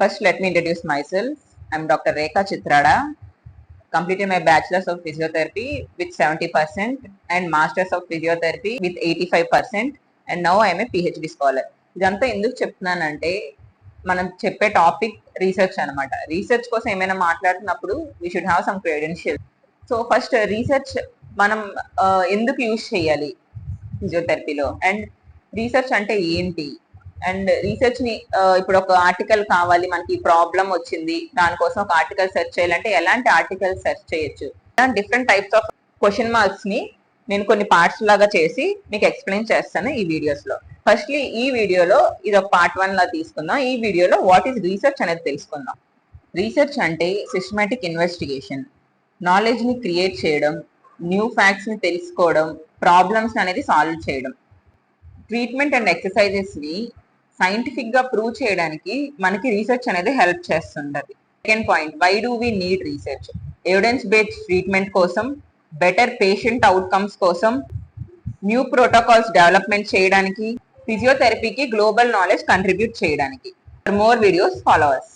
First, let me introduce myself. I'm Dr. Rekha Chitrada. Completed my Bachelor's of Physiotherapy with 70% and Master's of Physiotherapy with 85%. And now I am a PhD scholar. ఇదంతా ఎందుకు చెప్తున్నానంటే మనం చెప్పే topic research అనమాట. Research కోసం ఏమైనా మాట్లాడుతున్నప్పుడు we should have some credential. So first research మనం ఎందుకు యూజ్ చేయాలి ఫిజియోథెరపీలో, అండ్ రీసెర్చ్ అంటే ఏంటి, అండ్ రీసెర్చ్ ని ఇప్పుడు ఒక ఆర్టికల్ కావాలి, మనకి ప్రాబ్లం వచ్చింది, దానికోసం ఒక ఆర్టికల్ సెర్చ్ చేయాలంటే ఎలాంటి ఆర్టికల్ సెర్చ్ చేయొచ్చు, different types of question marks ని నేను కొన్ని పార్ట్స్ లాగా చేసి మీకు ఎక్స్ప్లెయిన్ చేస్తాను ఈ వీడియోస్ లో. ఫస్ట్లీ ఈ వీడియోలో ఇది ఒక పార్ట్ 1 లా తీసుకుందాం. ఈ వీడియోలో వాట్ ఈస్ రీసెర్చ్ అనేది తెలుసుకుందాం. రీసెర్చ్ అంటే సిస్టమాటిక్ ఇన్వెస్టిగేషన్, నాలెడ్జ్ ని క్రియేట్ చేయడం, న్యూ ఫ్యాక్ట్స్ ని తెలుసుకోవడం, ప్రాబ్లమ్స్ అనేది సాల్వ్ చేయడం. ట్రీట్మెంట్ అండ్ ఎక్సర్సైజెస్ ని సైంటిఫిక్ గా ప్రూవ్ చేయడానికి మనకి రీసెర్చ్ అనేది హెల్ప్ చేస్తుంటది. Second point, why do we need research? Evidence based treatment కోసం, బెటర్ పేషెంట్ అవుట్కమ్స్ కోసం, న్యూ ప్రోటోకాల్స్ డెవలప్మెంట్ చేయడానికి, ఫిజియోథెరపీకి గ్లోబల్ నాలెడ్జ్ కంట్రిబ్యూట్ చేయడానికి. For more videos follow us.